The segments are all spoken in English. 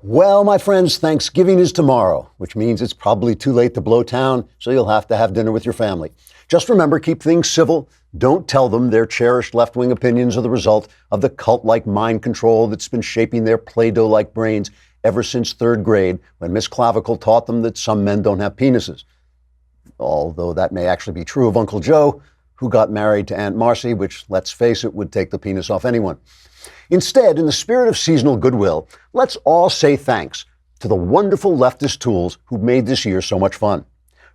Well, my friends, Thanksgiving is tomorrow, which means it's probably too late to blow town, so you'll have to have dinner with your family. Just remember, keep things civil. Don't tell them their cherished left-wing opinions are the result of the cult-like mind control that's been shaping their Play-Doh-like brains ever since third grade, when Miss Clavicle taught them that some men don't have penises. Although that may actually be true of Uncle Joe, who got married to Aunt Marcy, which, let's face it, would take the penis off anyone. Instead, in the spirit of seasonal goodwill, let's all say thanks to the wonderful leftist tools who made this year so much fun.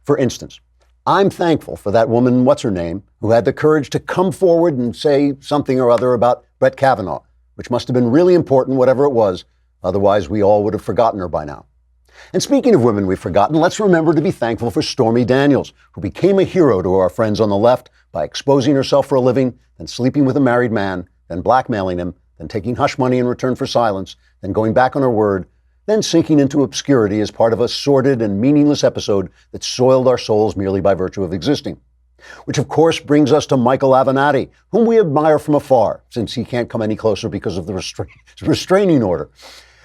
For instance, I'm thankful for that woman, what's her name, who had the courage to come forward and say something or other about Brett Kavanaugh, which must have been really important, whatever it was. Otherwise, we all would have forgotten her by now. And speaking of women we've forgotten, let's remember to be thankful for Stormy Daniels, who became a hero to our friends on the left by exposing herself for a living, then sleeping with a married man, then blackmailing him, then taking hush money in return for silence, then going back on her word, then sinking into obscurity as part of a sordid and meaningless episode that soiled our souls merely by virtue of existing. Which, of course, brings us to Michael Avenatti, whom we admire from afar, since he can't come any closer because of the restraining order.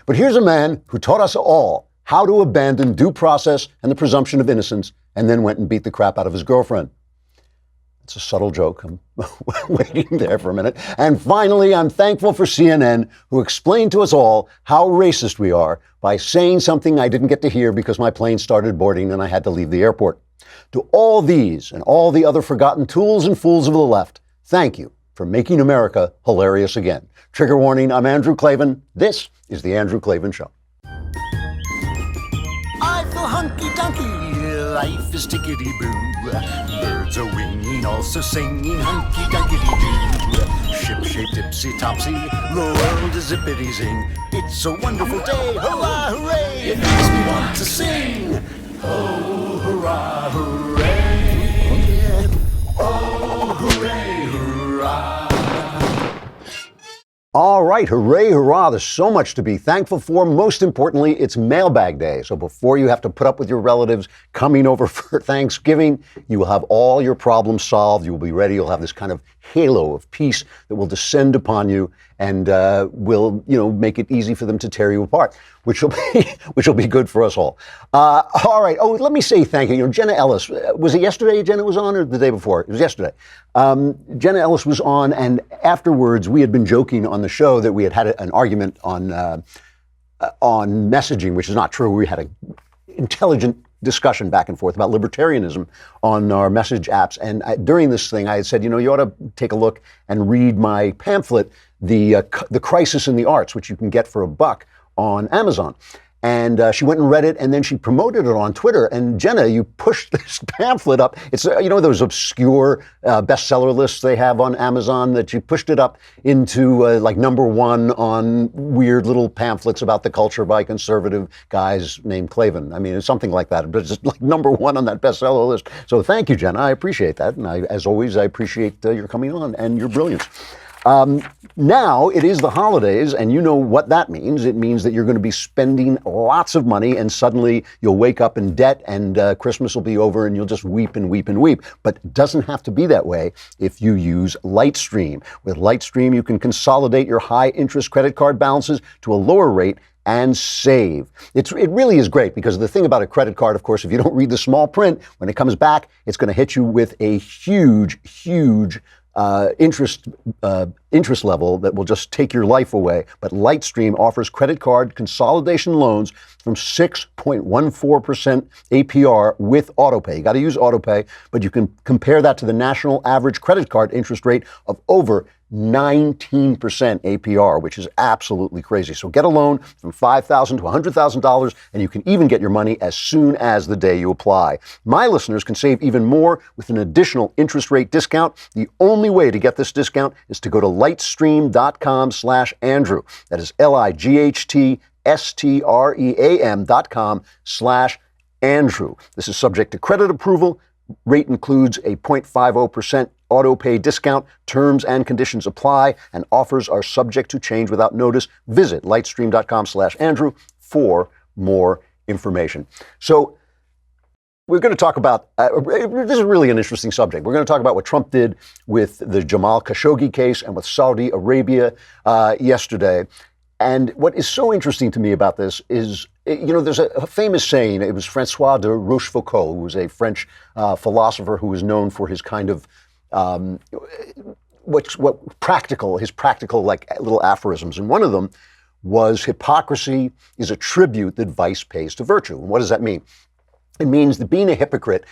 But here's a man who taught us all how to abandon due process and the presumption of innocence, and then went and beat the crap out of his girlfriend. It's a subtle joke. I'm waiting there for a minute. And finally, I'm thankful for CNN, who explained to us all how racist we are by saying something I didn't get to hear because my plane started boarding and I had to leave the airport. To all these and all the other forgotten tools and fools of the left, thank you for making America hilarious again. Trigger warning, I'm Andrew Klavan. This is The Andrew Klavan Show. I feel hunky-dunky, life is tickety-boo. Birds are winging, also singing hunky-dunky-doo. Ship-shaped, ipsy-topsy, the world is zippity-zing. It's a wonderful day, hurrah, hooray! It makes me want to sing. Oh, hurrah, hooray! Oh, hooray, hurrah! All right, hooray, hurrah, there's so much to be thankful for. Most importantly, it's mailbag day. So before you have to put up with your relatives coming over for Thanksgiving, you will have all your problems solved. You will be ready. You'll have this kind of halo of peace that will descend upon you and will, make it easy for them to tear you apart, which will be good for us all. All right. Oh, let me say thank you. Jenna Ellis, was it yesterday Jenna was on or the day before? It was yesterday. Jenna Ellis was on, and afterwards we had been joking on the show that we had an argument on messaging, which is not true. We had an intelligent discussion back and forth about libertarianism on our message apps. And during this thing, I had said, you ought to take a look and read my pamphlet, The Crisis in the Arts, which you can get for $1 on Amazon. And she went and read it, and then she promoted it on Twitter. And Jenna, you pushed this pamphlet up. It's, those obscure bestseller lists they have on Amazon, that you pushed it up into like #1 on weird little pamphlets about the culture by conservative guys named Klavan. I mean, it's something like that, but it's just like #1 on that bestseller list. So thank you, Jenna. I appreciate that. And as always, I appreciate your coming on and your brilliance. Now it is the holidays, and you know what that means. It means that you're going to be spending lots of money, and suddenly you'll wake up in debt, and Christmas will be over, and you'll just weep and weep and weep. But it doesn't have to be that way if you use Lightstream. With Lightstream, you can consolidate your high-interest credit card balances to a lower rate and save. It really is great, because the thing about a credit card, of course, if you don't read the small print, when it comes back, it's going to hit you with a huge interest level that will just take your life away. But Lightstream offers credit card consolidation loans from 6.14% APR with autopay. You got to use autopay, but you can compare that to the national average credit card interest rate of over 19% APR, which is absolutely crazy. So get a loan from $5,000 to $100,000, and you can even get your money as soon as the day you apply. My listeners can save even more with an additional interest rate discount. The only way to get this discount is to go to lightstream.com/Andrew. That is lightstream.com/Andrew. This is subject to credit approval. Rate includes a 0.50% auto pay discount. Terms and conditions apply, and offers are subject to change without notice. Visit lightstream.com/Andrew for more information. So we're going to talk about, this is really an interesting subject. We're going to talk about what Trump did with the Jamal Khashoggi case and with Saudi Arabia yesterday. And what is so interesting to me about this is, there's a famous saying. It was Francois de Rochefoucauld, who was a French philosopher who was known for his kind of his practical like little aphorisms. And one of them was hypocrisy is a tribute that vice pays to virtue. And what does that mean? It means that being a hypocrite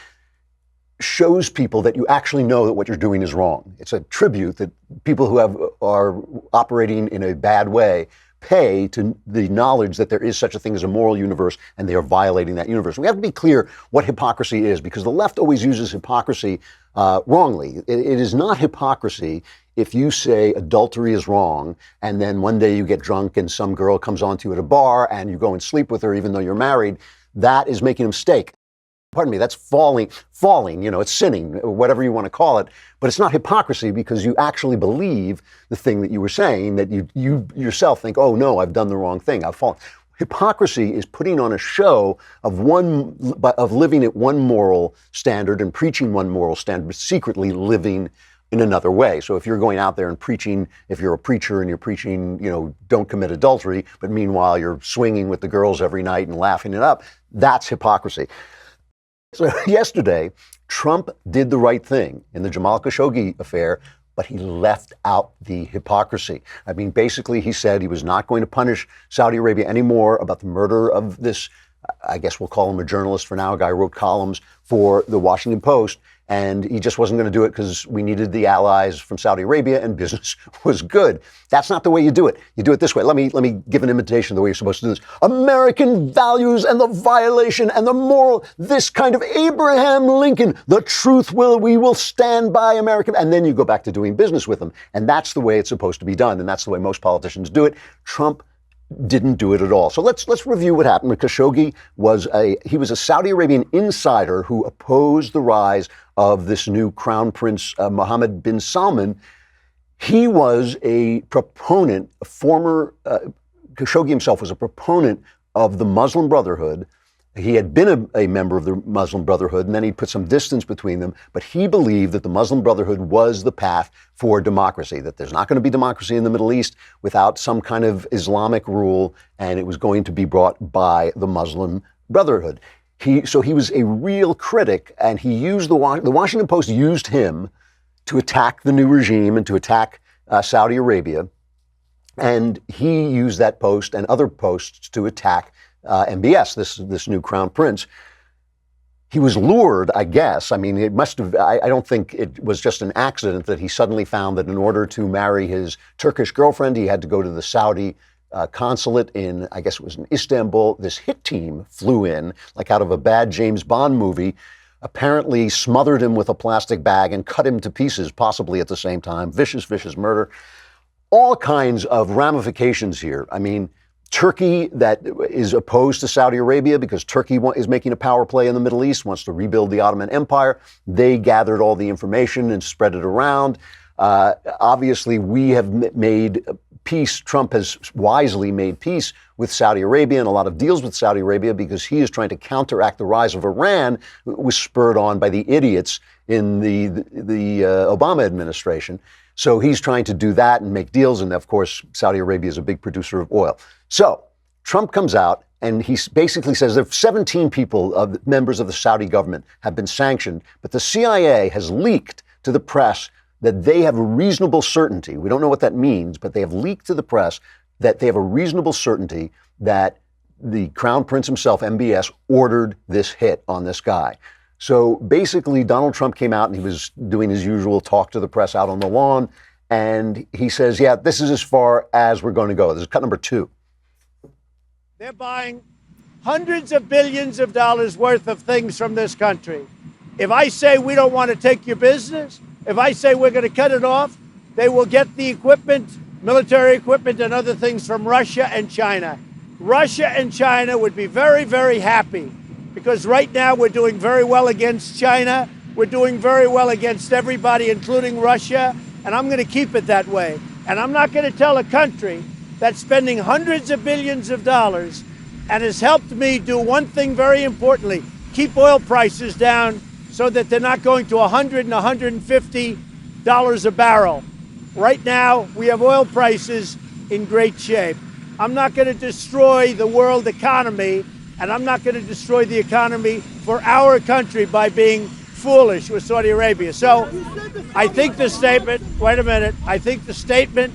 shows people that you actually know that what you're doing is wrong. It's a tribute that people who are operating in a bad way pay to the knowledge that there is such a thing as a moral universe, and they are violating that universe. We have to be clear what hypocrisy is, because the left always uses hypocrisy wrongly. It is not hypocrisy if you say adultery is wrong, and then one day you get drunk and some girl comes on to you at a bar and you go and sleep with her even though you're married. That is making a mistake. Pardon me, that's falling, it's sinning, whatever you want to call it. But it's not hypocrisy because you actually believe the thing that you were saying, that you yourself think, oh no, I've done the wrong thing, I've fallen. Hypocrisy is putting on a show of living at one moral standard and preaching one moral standard, but secretly living in another way. So if you're going out there and preaching, if you're a preacher and you're preaching, don't commit adultery, but meanwhile you're swinging with the girls every night and laughing it up, that's hypocrisy. So yesterday, Trump did the right thing in the Jamal Khashoggi affair, but he left out the hypocrisy. I mean, basically, he said he was not going to punish Saudi Arabia anymore about the murder of this, I guess we'll call him a journalist for now, a guy who wrote columns for the Washington Post, and he just wasn't going to do it because we needed the allies from Saudi Arabia and business was good. That's not the way you do it. You do it this way. Let me give an imitation of the way you're supposed to do this. American values and the violation and the moral, this kind of Abraham Lincoln, the truth we will stand by American, and then you go back to doing business with them. And that's the way it's supposed to be done. And that's the way most politicians do it. Trump didn't do it at all. So let's review what happened. Khashoggi was a Saudi Arabian insider who opposed the rise of this new Crown Prince Mohammed bin Salman. He was a proponent, Khashoggi himself was a proponent of the Muslim Brotherhood. He had been a member of the Muslim Brotherhood, and then he put some distance between them. But he believed that the Muslim Brotherhood was the path for democracy, that there's not going to be democracy in the Middle East without some kind of Islamic rule, and it was going to be brought by the Muslim Brotherhood. So he was a real critic, and he used the Washington Post used him to attack the new regime and to attack Saudi Arabia. And he used that post and other posts to attack MBS, this new crown prince. He was lured, I guess. I mean, it must have, I don't think it was just an accident that he suddenly found that in order to marry his Turkish girlfriend, he had to go to the Saudi consulate in, I guess it was in Istanbul. This hit team flew in, like out of a bad James Bond movie, apparently smothered him with a plastic bag and cut him to pieces, possibly at the same time. Vicious, vicious murder. All kinds of ramifications here. I mean, Turkey, that is opposed to Saudi Arabia because Turkey is making a power play in the Middle East, wants to rebuild the Ottoman Empire. They gathered all the information and spread it around. Obviously, we have made peace. Trump has wisely made peace with Saudi Arabia and a lot of deals with Saudi Arabia because he is trying to counteract the rise of Iran, which was spurred on by the idiots in the Obama administration. So he's trying to do that and make deals. And of course, Saudi Arabia is a big producer of oil. So Trump comes out and he basically says there are 17 people, members of the Saudi government, have been sanctioned. But the CIA has leaked to the press that they have a reasonable certainty. We don't know what that means, but they have leaked to the press that they have a reasonable certainty that the Crown Prince himself, MBS, ordered this hit on this guy. So basically, Donald Trump came out and he was doing his usual talk to the press out on the lawn. And he says, yeah, this is as far as we're going to go. This is cut number 2. They're buying hundreds of billions of dollars worth of things from this country. If I say we don't want to take your business, if I say we're going to cut it off, they will get the equipment, military equipment and other things from Russia and China. Russia and China would be very, very happy because right now we're doing very well against China. We're doing very well against everybody, including Russia. And I'm going to keep it that way. And I'm not going to tell a country that's spending hundreds of billions of dollars and has helped me do one thing very importantly, keep oil prices down so that they're not going to $100 and $150 a barrel. Right now, we have oil prices in great shape. I'm not going to destroy the world economy, and I'm not going to destroy the economy for our country by being foolish with Saudi Arabia. So I think the statement, wait a minute, I think the statement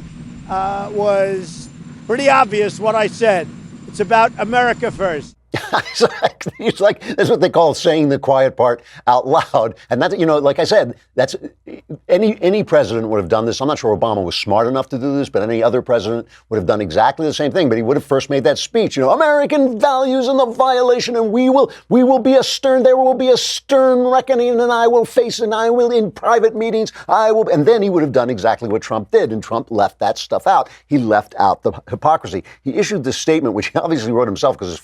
was pretty obvious what I said. It's about America first. It's like that's what they call saying the quiet part out loud. And that, like I said, that's any president would have done this. I'm not sure Obama was smart enough to do this, but any other president would have done exactly the same thing. But he would have first made that speech, American values and the violation, and there will be a stern reckoning, and I will face it, and I will in private meetings, and then he would have done exactly what Trump did, and Trump left that stuff out. He left out the hypocrisy. He issued this statement, which he obviously wrote himself because it's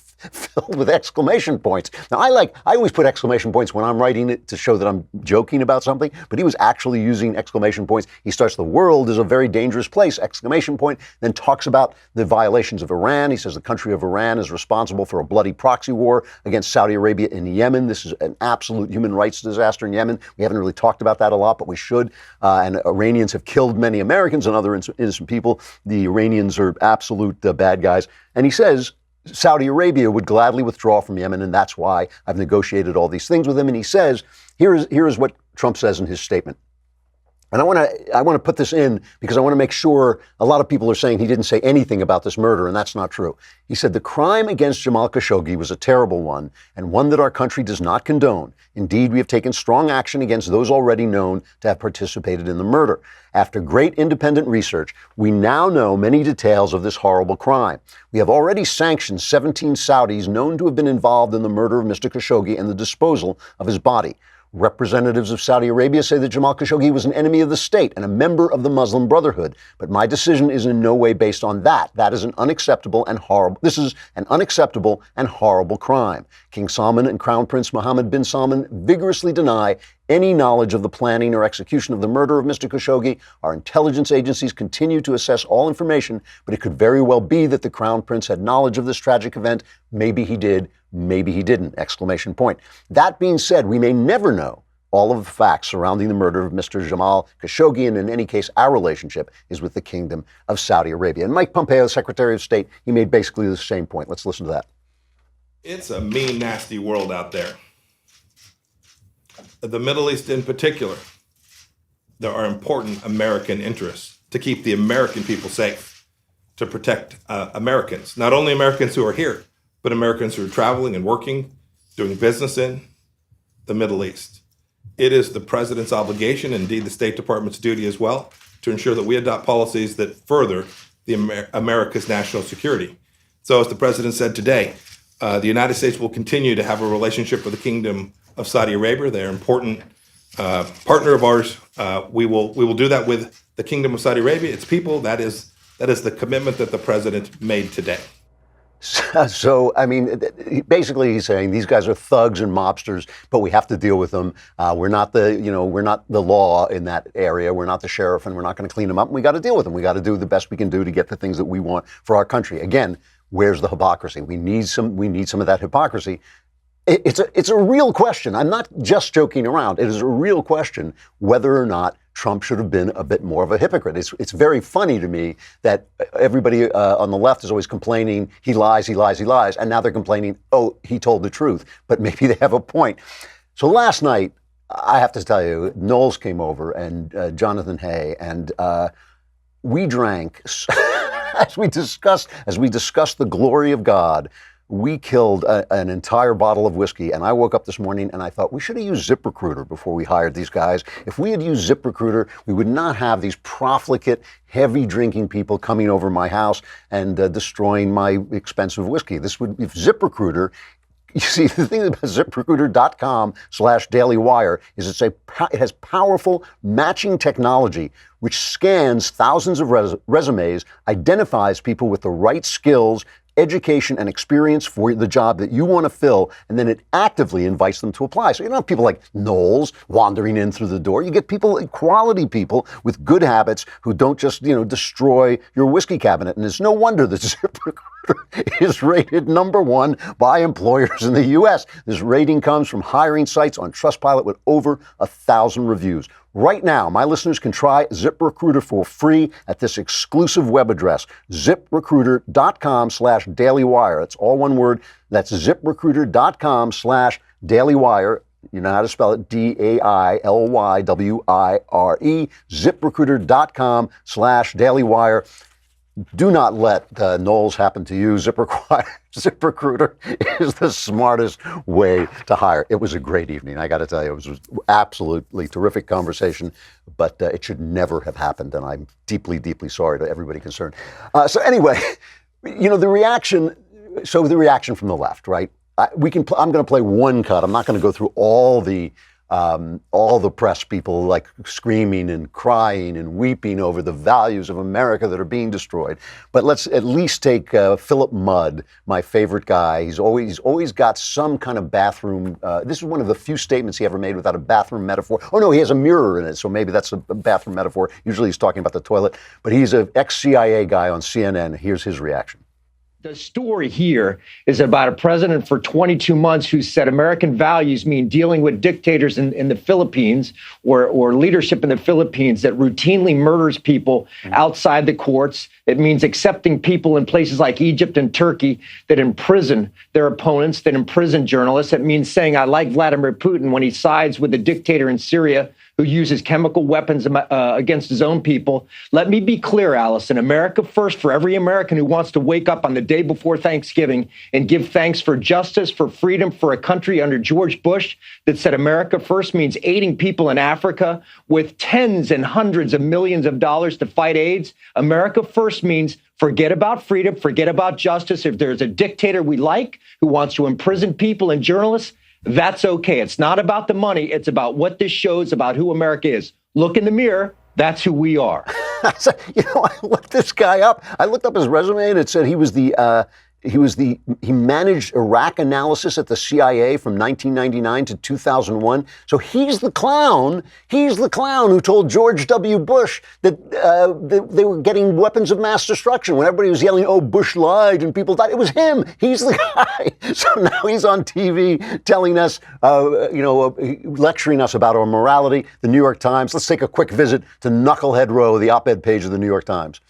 filled with exclamation points. Now, I always put exclamation points when I'm writing it to show that I'm joking about something, but he was actually using exclamation points. He starts, the world is a very dangerous place, exclamation point, then talks about the violations of Iran. He says the country of Iran is responsible for a bloody proxy war against Saudi Arabia in Yemen. This is an absolute human rights disaster in Yemen. We haven't really talked about that a lot, but we should. And Iranians have killed many Americans and other innocent people. The Iranians are absolute bad guys. And he says, Saudi Arabia would gladly withdraw from Yemen, and that's why I've negotiated all these things with him. And he says, here is what Trump says in his statement. And I want to put this in because I want to make sure a lot of people are saying he didn't say anything about this murder, and that's not true. He said the crime against Jamal Khashoggi was a terrible one and one that our country does not condone. Indeed, we have taken strong action against those already known to have participated in the murder. After great independent research, we now know many details of this horrible crime. We have already sanctioned 17 Saudis known to have been involved in the murder of Mr. Khashoggi and the disposal of his body. Representatives of Saudi Arabia say that Jamal Khashoggi was an enemy of the state and a member of the Muslim Brotherhood. But my decision is in no way based on that. That is an unacceptable and horrible. This is an unacceptable and horrible crime. King Salman and Crown Prince Mohammed bin Salman vigorously deny any knowledge of the planning or execution of the murder of Mr. Khashoggi. Our intelligence agencies continue to assess all information, but it could very well be that the Crown Prince had knowledge of this tragic event. Maybe he did, maybe he didn't, exclamation point. That being said, we may never know all of the facts surrounding the murder of Mr. Jamal Khashoggi, and in any case, our relationship is with the Kingdom of Saudi Arabia. And Mike Pompeo, Secretary of State, he made basically the same point. Let's listen to that. It's a mean, nasty world out there. The Middle East in particular, there are important American interests to keep the American people safe, to protect Americans, not only Americans who are here, but Americans who are traveling and working, doing business in the Middle East. It is the president's obligation, indeed the State Department's duty as well, to ensure that we adopt policies that further America's national security. So as the president said today, the United States will continue to have a relationship with the Kingdom of Saudi Arabia. They're an important partner of ours. We will do that with the Kingdom of Saudi Arabia, its people. That is the commitment that the president made today. So, I mean, basically he's saying these guys are thugs and mobsters, but we have to deal with them. We're not the law in that area. We're not the sheriff, and we're not going to clean them up. We got to deal with them. We got to do the best we can do to get the things that we want for our country. Again, where's the hypocrisy? We need some of that hypocrisy. It's a real question. I'm not just joking around. It is a real question whether or not Trump should have been a bit more of a hypocrite. It's very funny to me that everybody on the left is always complaining, he lies, and now they're complaining, oh, he told the truth. But maybe they have a point. So last night, I have to tell you, Knowles came over and Jonathan Hay, and we drank as we discussed the glory of God. We killed an entire bottle of whiskey, and I woke up this morning and I thought we should have used ZipRecruiter before we hired these guys. If we had used ZipRecruiter, we would not have these profligate, heavy drinking people coming over my house and destroying my expensive whiskey. If ZipRecruiter, you see, the thing about ZipRecruiter.com/dailywire is it has powerful matching technology which scans thousands of resumes, identifies people with the right skills, education, and experience for the job that you want to fill, and then it actively invites them to apply. So you don't have people like Knowles wandering in through the door. You get quality people with good habits who don't just, destroy your whiskey cabinet. And it's no wonder that ZipRecruiter is rated #1 by employers in the U.S. This rating comes from hiring sites on Trustpilot with over 1,000 reviews. Right now, my listeners can try ZipRecruiter for free at this exclusive web address, ZipRecruiter.com/dailywire. It's all one word. That's ZipRecruiter.com/dailywire. You know how to spell it, DAILYWIRE, ZipRecruiter.com/dailywire. Do not let Knowles happen to you. ZipRecruiter is the smartest way to hire. It was a great evening. I got to tell you, it was absolutely terrific conversation, but it should never have happened. And I'm deeply, deeply sorry to everybody concerned. So anyway, you know, the reaction from the left, right? I'm going to play one cut. I'm not going to go through all the press people like screaming and crying and weeping over the values of America that are being destroyed. But let's at least take Philip Mudd, my favorite guy. He's always got some kind of bathroom. This is one of the few statements he ever made without a bathroom metaphor. Oh no, he has a mirror in it, so maybe that's a bathroom metaphor. Usually he's talking about the toilet, but he's an ex-CIA guy on CNN. Here's his reaction. The story here is about a president for 22 months who said American values mean dealing with dictators in the Philippines or leadership in the Philippines that routinely murders people outside the courts. It means accepting people in places like Egypt and Turkey that imprison their opponents, that imprison journalists. It means saying I like Vladimir Putin when he sides with a dictator in Syria who uses chemical weapons against his own people. Let me be clear, Allison. America first for every American who wants to wake up on the day before Thanksgiving and give thanks for justice, for freedom, for a country under George Bush that said America first means aiding people in Africa with tens and hundreds of millions of dollars to fight AIDS. America first means forget about freedom, forget about justice. If there's a dictator we like who wants to imprison people and journalists, that's okay. It's not about the money. It's about what this shows about who America is. Look in the mirror. That's who we are. You know, I looked this guy up. I looked up his resume and it said he managed Iraq analysis at the CIA from 1999 to 2001. So he's the clown. He's the clown who told George W. Bush that they were getting weapons of mass destruction. When everybody was yelling, "Oh, Bush lied and people died," it was him. He's the guy. So now he's on TV telling us, lecturing us about our morality. The New York Times. Let's take a quick visit to Knucklehead Row, the op-ed page of the New York Times.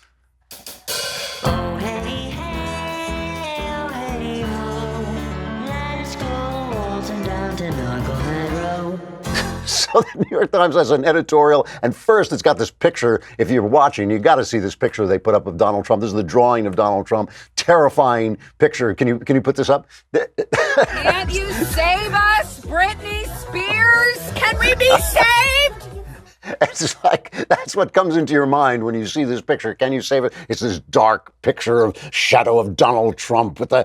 So the New York Times has an editorial, and first it's got this picture. If you're watching, you got to see this picture they put up of Donald Trump. This is the drawing of Donald Trump. Terrifying picture. Can you put this up? Can't you save us, Britney Spears? Can we be saved? It's like, that's what comes into your mind when you see this picture. Can you save it? It's this dark picture of shadow of Donald Trump with I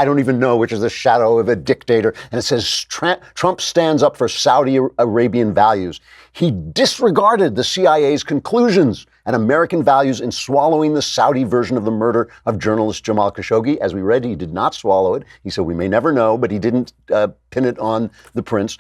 don't even know which is the shadow of a dictator. And it says Trump stands up for Saudi Arabian values. He disregarded the CIA's conclusions and American values in swallowing the Saudi version of the murder of journalist Jamal Khashoggi. As we read, he did not swallow it. He said, we may never know, but he didn't pin it on the prince.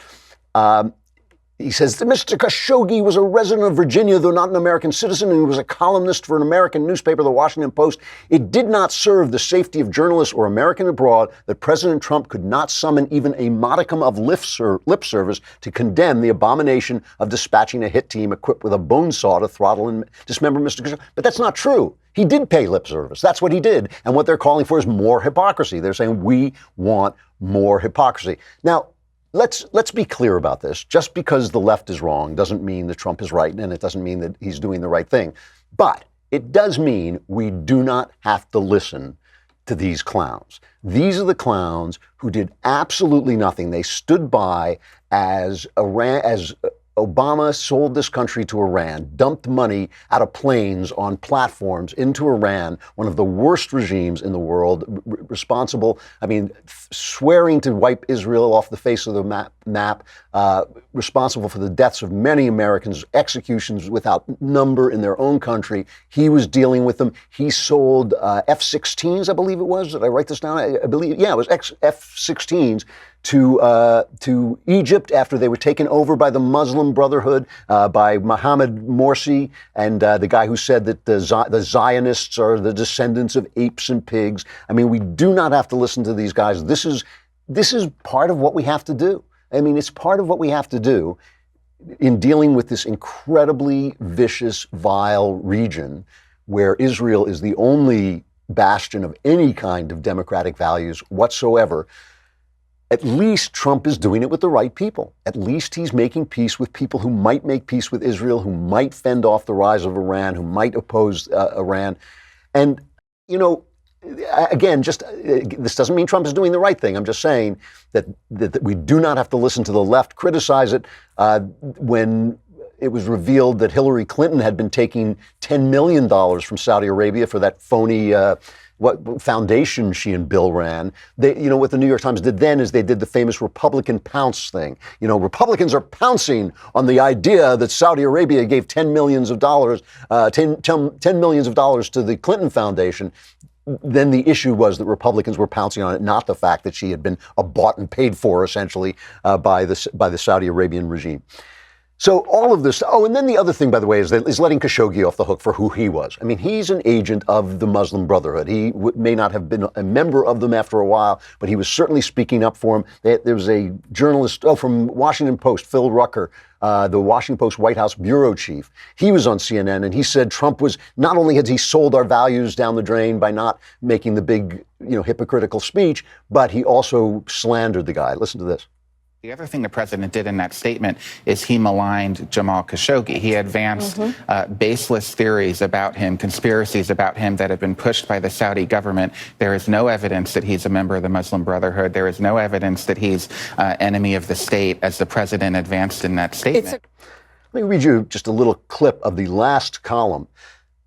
He says that Mr. Khashoggi was a resident of Virginia, though not an American citizen, and he was a columnist for an American newspaper, the Washington Post. It did not serve the safety of journalists or American abroad that President Trump could not summon even a modicum of lip service to condemn the abomination of dispatching a hit team equipped with a bone saw to throttle and dismember Mr. Khashoggi. But that's not true. He did pay lip service. That's what he did. And what they're calling for is more hypocrisy. They're saying we want more hypocrisy. Now, Let's be clear about this. Just because the left is wrong doesn't mean that Trump is right, and it doesn't mean that he's doing the right thing. But it does mean we do not have to listen to these clowns. These are the clowns who did absolutely nothing. They stood by as Obama sold this country to Iran, dumped money out of planes on platforms into Iran, one of the worst regimes in the world, responsible, swearing to wipe Israel off the face of the map, responsible for the deaths of many Americans, executions without number in their own country. He was dealing with them. He sold F-16s, I believe it was. Did I write this down? I believe, yeah, it was F-16s to Egypt after they were taken over by the Muslim Brotherhood, by Mohammed Morsi, and the guy who said that the Zionists are the descendants of apes and pigs. I mean, we do not have to listen to these guys. This is part of what we have to do. I mean, it's part of what we have to do in dealing with this incredibly vicious, vile region where Israel is the only bastion of any kind of democratic values whatsoever. At least Trump is doing it with the right people. At least he's making peace with people who might make peace with Israel, who might fend off the rise of Iran, who might oppose Iran. And, you know, again, this doesn't mean Trump is doing the right thing. I'm just saying that we do not have to listen to the left criticize it when it was revealed that Hillary Clinton had been taking $10 million from Saudi Arabia for that phony what foundation she and Bill ran. What the New York Times did then is they did the famous Republican pounce thing. You know, Republicans are pouncing on the idea that Saudi Arabia gave $10 million to the Clinton Foundation. Then the issue was that Republicans were pouncing on it, not the fact that she had been bought and paid for, essentially, by the Saudi Arabian regime. So all of this. Oh, and then the other thing, by the way, is letting Khashoggi off the hook for who he was. I mean, he's an agent of the Muslim Brotherhood. He may not have been a member of them after a while, but he was certainly speaking up for him. There was a journalist from Washington Post, Phil Rucker, the Washington Post White House bureau chief. He was on CNN, and he said Trump was, not only had he sold our values down the drain by not making the big, hypocritical speech, but he also slandered the guy. Listen to this. The other thing the president did in that statement is he maligned Jamal Khashoggi. He advanced baseless theories about him, conspiracies about him that have been pushed by the Saudi government. There is no evidence that he's a member of the Muslim Brotherhood. There is no evidence that he's enemy of the state, as the president advanced in that statement. Let me read you just a little clip of the last column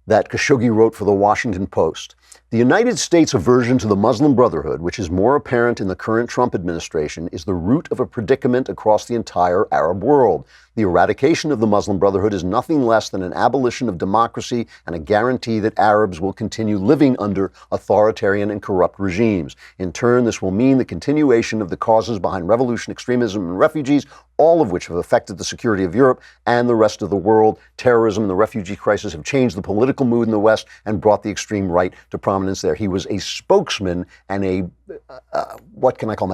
that Khashoggi wrote for the Washington Post. The United States aversion to the Muslim Brotherhood, which is more apparent in the current Trump administration, is the root of a predicament across the entire Arab world. The eradication of the Muslim Brotherhood is nothing less than an abolition of democracy and a guarantee that Arabs will continue living under authoritarian and corrupt regimes. In turn, this will mean the continuation of the causes behind revolution, extremism, and refugees, all of which have affected the security of Europe and the rest of the world. Terrorism and the refugee crisis have changed the political mood in the West and brought the extreme right to prominence there. He was a spokesman and a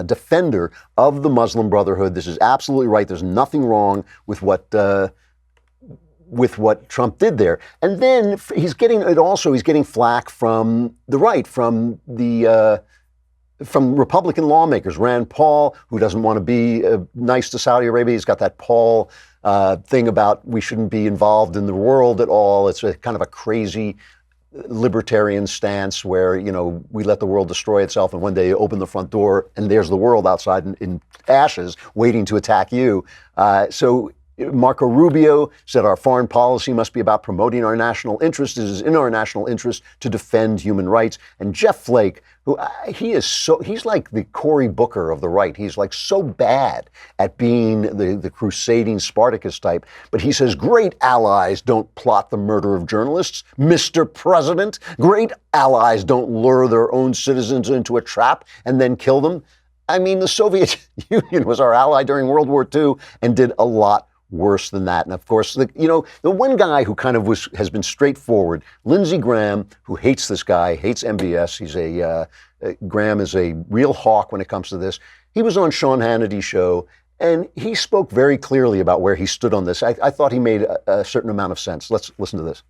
defender of the Muslim Brotherhood. This is absolutely right. There's nothing wrong with what Trump did there. And then he's getting flack from the right, from Republican lawmakers. Rand Paul, who doesn't want to be nice to Saudi Arabia. He's got that Paul thing about we shouldn't be involved in the world at all. It's a kind of a crazy libertarian stance where, we let the world destroy itself, and one day you open the front door and there's the world outside in ashes waiting to attack you. So Marco Rubio said our foreign policy must be about promoting our national interest. It is in our national interest to defend human rights. And Jeff Flake, who he's like the Cory Booker of the right. He's like so bad at being the crusading Spartacus type. But he says great allies don't plot the murder of journalists, Mr. President. Great allies don't lure their own citizens into a trap and then kill them. I mean, the Soviet Union was our ally during World War II and did a lot worse than that. And of course, the one guy who kind of has been straightforward, Lindsey Graham, who hates this guy, hates MBS. Graham is a real hawk when it comes to this. He was on Sean Hannity's show, and he spoke very clearly about where he stood on this. I thought he made a certain amount of sense. Let's listen to this.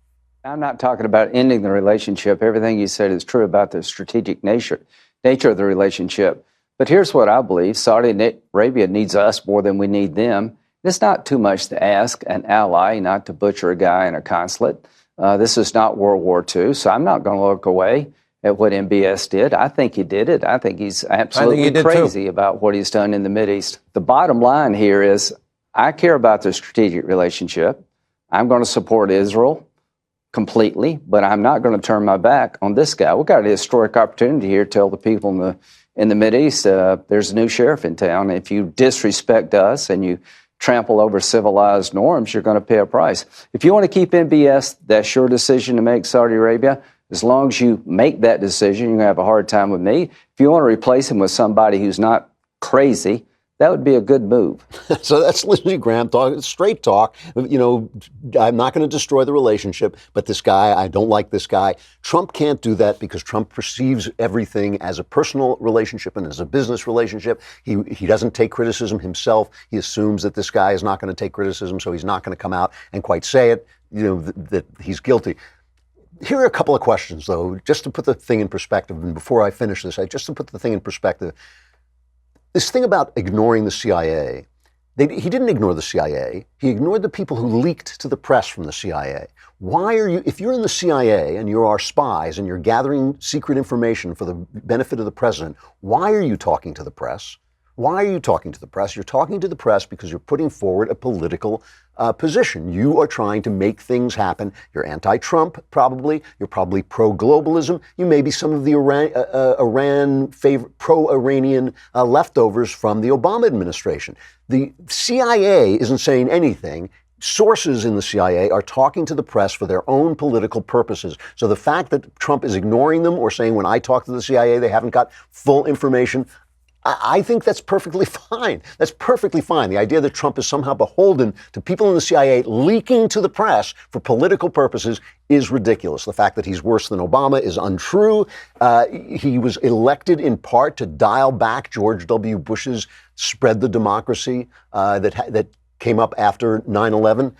I'm not talking about ending the relationship. Everything you said is true about the strategic nature of the relationship. But here's what I believe. Saudi Arabia needs us more than we need them. It's not too much to ask an ally not to butcher a guy in a consulate. This is not World War II, so I'm not going to look away at what MBS did. I think he did it. I think he's absolutely crazy about what he's done in the Mideast. The bottom line here is I care about the strategic relationship. I'm going to support Israel completely, but I'm not going to turn my back on this guy. We've got a historic opportunity here to tell the people in the Mideast there's a new sheriff in town. If you disrespect us and you trample over civilized norms, you're going to pay a price. If you want to keep MBS, that's your decision to make, Saudi Arabia. As long as you make that decision, you're going to have a hard time with me. If you want to replace him with somebody who's not crazy, that would be a good move. So that's Lindsey Graham talking straight talk. You know, I'm not going to destroy the relationship, but this guy, I don't like this guy. Trump can't do that because Trump perceives everything as a personal relationship and as a business relationship. He doesn't take criticism himself. He assumes that this guy is not going to take criticism, so he's not going to come out and quite say it, you know, that he's guilty. Here are a couple of questions, though, just to put the thing in perspective. And before I finish this, just to put the thing in perspective, this thing about ignoring the CIA, he didn't ignore the CIA. He ignored the people who leaked to the press from the CIA. Why are you, if you're in the CIA and you are spies and you're gathering secret information for the benefit of the president, why are you talking to the press? Why are you talking to the press? You're talking to the press because you're putting forward a political position. You are trying to make things happen. You're anti-Trump, probably. You're probably pro-globalism. You may be some of the pro-Iranian leftovers from the Obama administration. The CIA isn't saying anything. Sources in the CIA are talking to the press for their own political purposes. So the fact that Trump is ignoring them or saying when I talk to the CIA, they haven't got full information, I think that's perfectly fine. That's perfectly fine. The idea that Trump is somehow beholden to people in the CIA leaking to the press for political purposes is ridiculous. The fact that he's worse than Obama is untrue. He was elected in part to dial back George W. Bush's spread the democracy that came up after 9/11.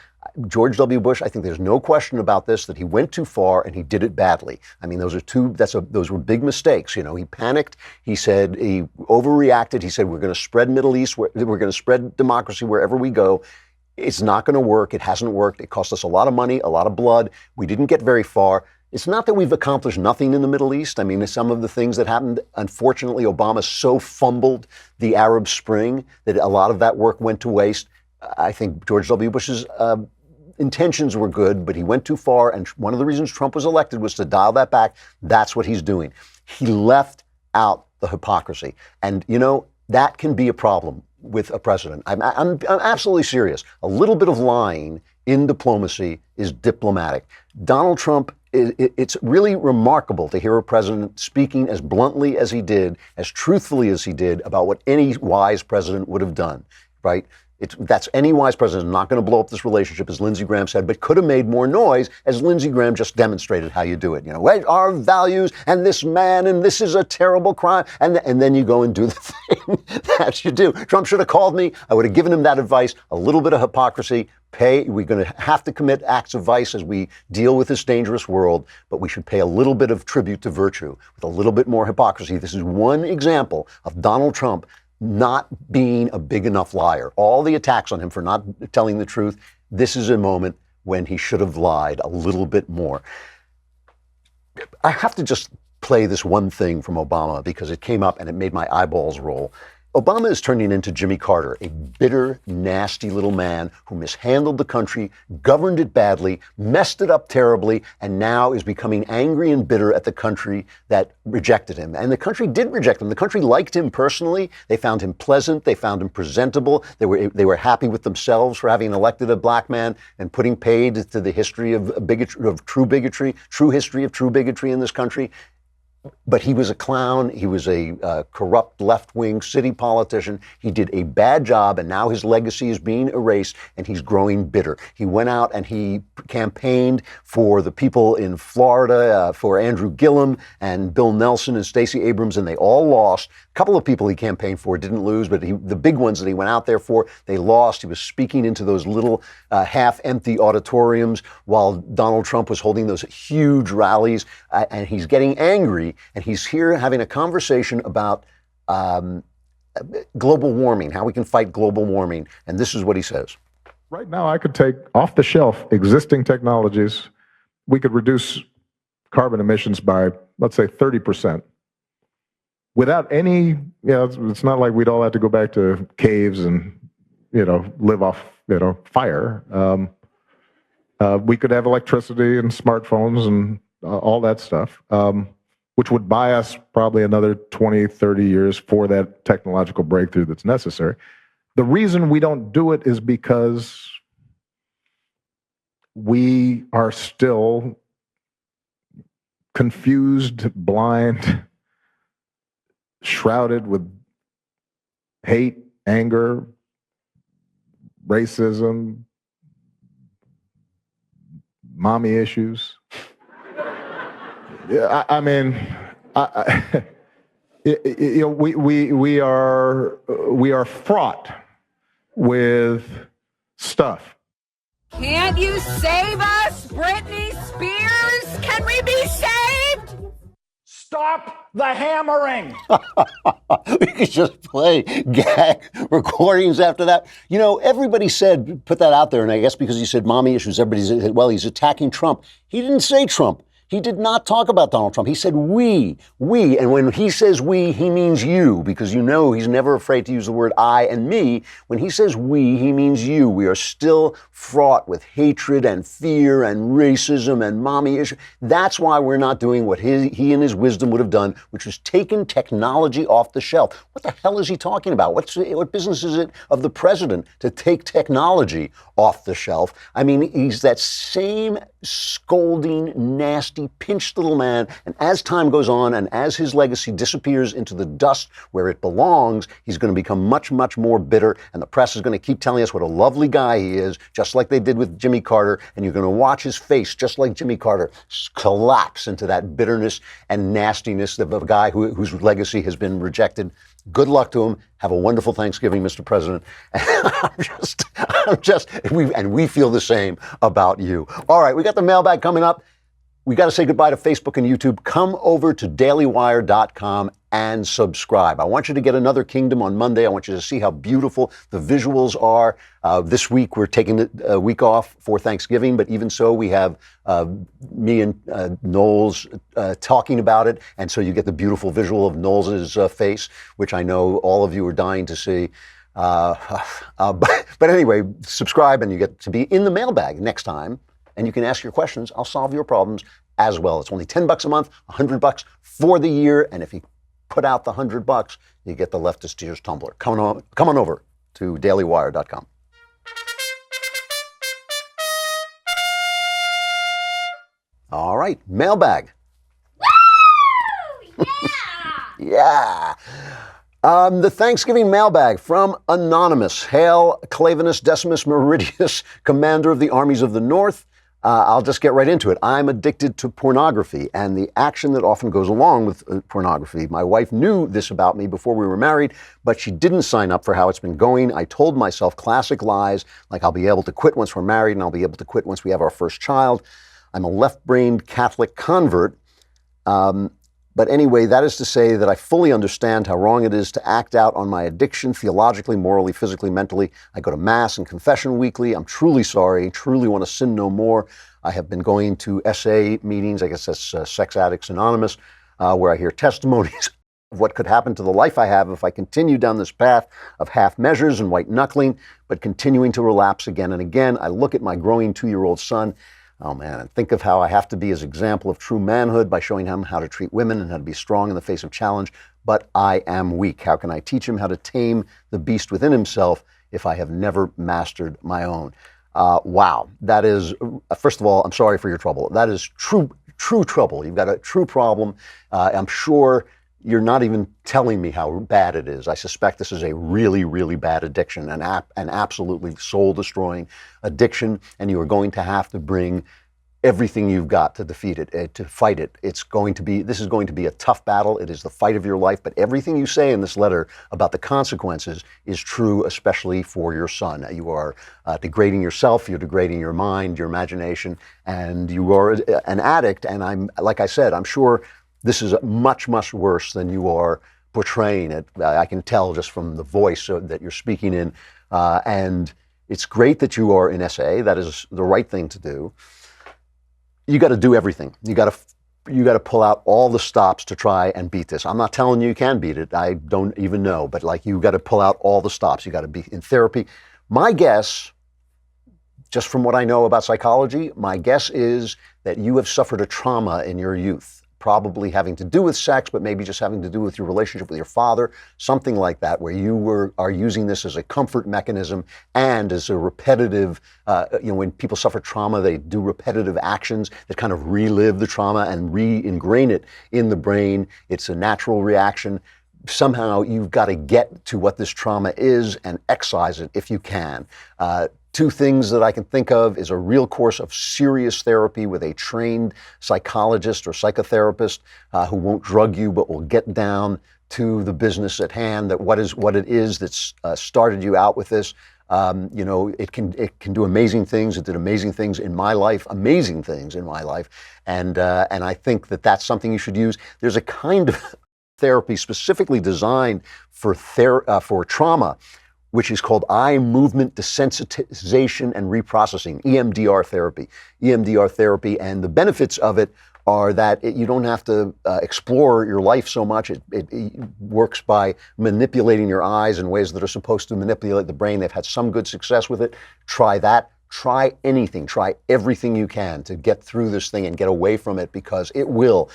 George W. Bush, I think there's no question about this, that he went too far and he did it badly. I mean, those were big mistakes. You know, he panicked. He said he overreacted. He said, we're going to spread Middle East. We're going to spread democracy wherever we go. It's not going to work. It hasn't worked. It cost us a lot of money, a lot of blood. We didn't get very far. It's not that we've accomplished nothing in the Middle East. I mean, some of the things that happened, unfortunately, Obama so fumbled the Arab Spring that a lot of that work went to waste. I think George W. Bush's intentions were good, but he went too far. And one of the reasons Trump was elected was to dial that back. That's what he's doing. He left out the hypocrisy. And, you know, that can be a problem with a president. I'm absolutely serious. A little bit of lying in diplomacy is diplomatic. Donald Trump, it's really remarkable to hear a president speaking as bluntly as he did, as truthfully as he did about what any wise president would have done, right? That's any wise president is not going to blow up this relationship, as Lindsey Graham said, but could have made more noise, as Lindsey Graham just demonstrated how you do it. You know, our values and this man and this is a terrible crime. And then you go and do the thing that you do. Trump should have called me. I would have given him that advice. A little bit of hypocrisy. We're going to have to commit acts of vice as we deal with this dangerous world, but we should pay a little bit of tribute to virtue with a little bit more hypocrisy. This is one example of Donald Trump not being a big enough liar. All the attacks on him for not telling the truth, this is a moment when he should have lied a little bit more. I have to just play this one thing from Obama because it came up and it made my eyeballs roll. Obama is turning into Jimmy Carter, a bitter, nasty little man who mishandled the country, governed it badly, messed it up terribly, and now is becoming angry and bitter at the country that rejected him. And the country did reject him. The country liked him personally. They found him pleasant. They found him presentable. They were happy with themselves for having elected a black man and putting paid to the history of bigotry, of true bigotry, true history of true bigotry in this country. But he was a clown. He was a corrupt left-wing city politician. He did a bad job, and now his legacy is being erased, and he's growing bitter. He went out and he campaigned for the people in Florida, for Andrew Gillum and Bill Nelson and Stacey Abrams, and they all lost. A couple of people he campaigned for didn't lose, but the big ones that he went out there for, they lost. He was speaking into those little half-empty auditoriums while Donald Trump was holding those huge rallies, and he's getting angry. And he's here having a conversation about global warming, how we can fight global warming. And this is what he says. Right now, I could take off the shelf existing technologies. We could reduce carbon emissions by, let's say, 30%. Without any, it's not like we'd all have to go back to caves and, live off, fire. We could have electricity and smartphones and all that stuff. Which would buy us probably another 20, 30 years for that technological breakthrough that's necessary. The reason we don't do it is because we are still confused, blind, shrouded with hate, anger, racism, mommy issues. Yeah, I mean, we are fraught with stuff. Can't you save us, Britney Spears? Can we be saved? Stop the hammering. We could just play gag recordings after that. You know, everybody said, put that out there, and I guess because he said mommy issues, everybody said, well, he's attacking Trump. He didn't say Trump. He did not talk about Donald Trump. He said we. And when he says we, he means you, because you know he's never afraid to use the word I and me. When he says we, he means you. We are still fraught with hatred and fear and racism and mommy issues. That's why we're not doing what he in his wisdom would have done, which was taken technology off the shelf. What the hell is he talking about? What business is it of the president to take technology off the shelf? I mean, he's that same scolding, nasty, pinched little man. And as time goes on and as his legacy disappears into the dust where it belongs, he's going to become much, much more bitter. And the press is going to keep telling us what a lovely guy he is, just like they did with Jimmy Carter. And you're going to watch his face, just like Jimmy Carter, collapse into that bitterness and nastiness of a guy whose legacy has been rejected. Good luck to him. Have a wonderful Thanksgiving, Mr. President. We feel the same about you. All right, we got the mailbag coming up. We got to say goodbye to Facebook and YouTube. Come over to dailywire.com and subscribe. I want you to get Another Kingdom on Monday. I want you to see how beautiful the visuals are. This week, we're taking a week off for Thanksgiving, but even so, we have me and Knowles talking about it. And so you get the beautiful visual of Knowles' face, which I know all of you are dying to see. But anyway, subscribe and you get to be in the mailbag next time. And you can ask your questions. I'll solve your problems as well. It's only $10 a month, $100 for the year. And if you put out the $100, you get the Leftist Tears tumbler. Come on over to dailywire.com. All right, mailbag. Woo! Yeah. The Thanksgiving mailbag from Anonymous. Hail, Clavanus Decimus Meridius, Commander of the Armies of the North. I'll just get right into it. I'm addicted to pornography and the action that often goes along with pornography. My wife knew this about me before we were married, but she didn't sign up for how it's been going. I told myself classic lies, like I'll be able to quit once we're married and I'll be able to quit once we have our first child. I'm a left-brained Catholic convert. But anyway, that is to say that I fully understand how wrong it is to act out on my addiction theologically, morally, physically, mentally. I go to Mass and confession weekly. I'm truly sorry, truly want to sin no more. I have been going to SA meetings, I guess that's Sex Addicts Anonymous, where I hear testimonies of what could happen to the life I have if I continue down this path of half measures and white knuckling, but continuing to relapse again and again. I look at my growing 2-year-old son. Oh man, and think of how I have to be his example of true manhood by showing him how to treat women and how to be strong in the face of challenge. But I am weak. How can I teach him how to tame the beast within himself if I have never mastered my own? Wow, that is, first of all, I'm sorry for your trouble. That is true trouble. You've got a true problem. I'm sure you're not even telling me how bad it is. I suspect this is a really, really bad addiction, an absolutely soul-destroying addiction, and you are going to have to bring everything you've got to defeat it, to fight it. This is going to be a tough battle. It is the fight of your life, but everything you say in this letter about the consequences is true, especially for your son. You are degrading yourself, you're degrading your mind, your imagination, and you are an addict, and like I said, I'm sure this is much, much worse than you are portraying it. I can tell just from the voice that you're speaking in. And it's great that you are in SA. That is the right thing to do. You got to do everything. You got to pull out all the stops to try and beat this. I'm not telling you can beat it. I don't even know. But like, you got to pull out all the stops. You got to be in therapy. My guess, just from what I know about psychology, my guess is that you have suffered a trauma in your youth. Probably having to do with sex, but maybe just having to do with your relationship with your father, something like that, where you are using this as a comfort mechanism and as a repetitive, when people suffer trauma, they do repetitive actions that kind of relive the trauma and re-ingrain it in the brain. It's a natural reaction. somehow you've got to get to what this trauma is and excise it if you can. Two things that I can think of is a real course of serious therapy with a trained psychologist or psychotherapist who won't drug you but will get down to the business at hand, that what it is that's started you out with this. It can do amazing things. It did amazing things in my life, and I think that that's something you should use. There's a kind of therapy specifically designed for trauma, which is called eye movement desensitization and reprocessing, EMDR therapy. And the benefits of it are that you don't have to explore your life so much. It works by manipulating your eyes in ways that are supposed to manipulate the brain. They've had some good success with it. Try that. Try anything. Try everything you can to get through this thing and get away from it, because it will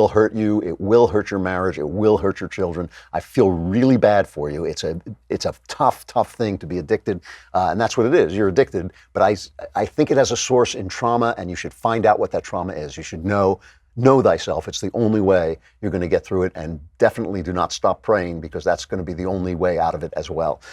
hurt you. It will hurt your marriage. It will hurt your children. I feel really bad for you. It's a tough thing to be addicted, and that's what it is. You're addicted, but I think it has a source in trauma, and you should find out what that trauma is. You should know thyself. It's the only way you're going to get through it, and definitely do not stop praying, because that's going to be the only way out of it as well.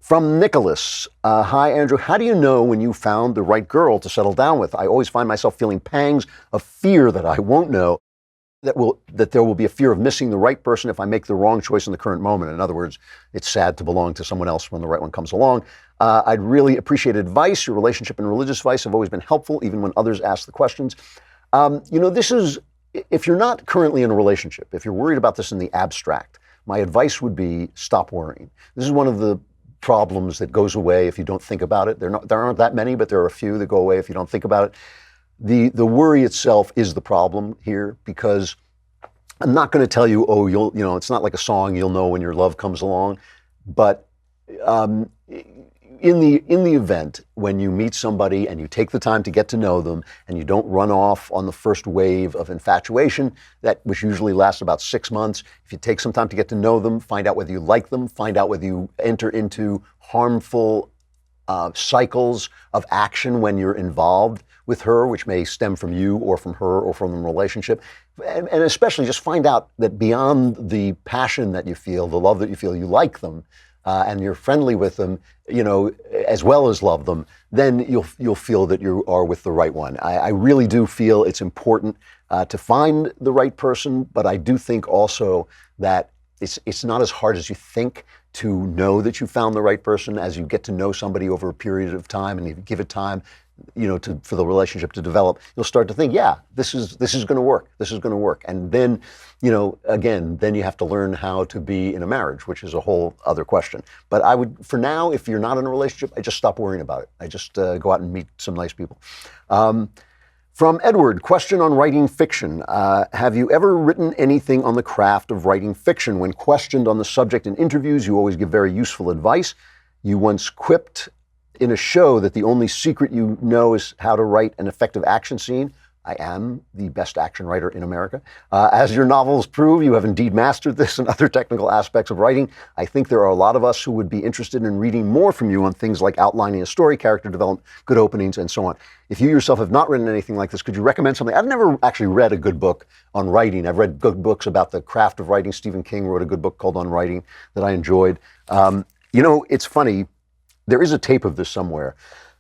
From Nicholas, hi Andrew, how do you know when you found the right girl to settle down with? I always find myself feeling pangs of fear that I won't know, that there will be a fear of missing the right person if I make the wrong choice in the current moment. In other words, it's sad to belong to someone else when the right one comes along. I'd really appreciate advice. Your relationship and religious advice have always been helpful, even when others ask the questions. This is, if you're not currently in a relationship, if you're worried about this in the abstract, my advice would be stop worrying. This is one of the problems that goes away if you don't think about it. There aren't that many, but there are a few that go away if you don't think about it. The worry itself is the problem here, because I'm not going to tell you, it's not like a song, you'll know when your love comes along. But in the event when you meet somebody and you take the time to get to know them, and you don't run off on the first wave of infatuation, which usually lasts about 6 months, if you take some time to get to know them, find out whether you like them, find out whether you enter into harmful cycles of action when you're involved with her, which may stem from you or from her or from the relationship. And especially just find out that beyond the passion that you feel, the love that you feel, you like them, and you're friendly with them, as well as love them, then you'll feel that you are with the right one. I really do feel it's important to find the right person, but I do think also that it's not as hard as you think to know that you found the right person. As you get to know somebody over a period of time, and you give it time, for the relationship to develop, you'll start to think, yeah, this is going to work. This is going to work. And then, then you have to learn how to be in a marriage, which is a whole other question. But I would, for now, if you're not in a relationship, I just stop worrying about it. I just go out and meet some nice people. From Edward, question on writing fiction. Have you ever written anything on the craft of writing fiction? When questioned on the subject in interviews, you always give very useful advice. You once quipped in a show that the only secret you know is how to write an effective action scene. I am the best action writer in America. As your novels prove, you have indeed mastered this and other technical aspects of writing. I think there are a lot of us who would be interested in reading more from you on things like outlining a story, character development, good openings, and so on. If you yourself have not written anything like this, could you recommend something? I've never actually read a good book on writing. I've read good books about the craft of writing. Stephen King wrote a good book called On Writing that I enjoyed. It's funny. There is a tape of this somewhere.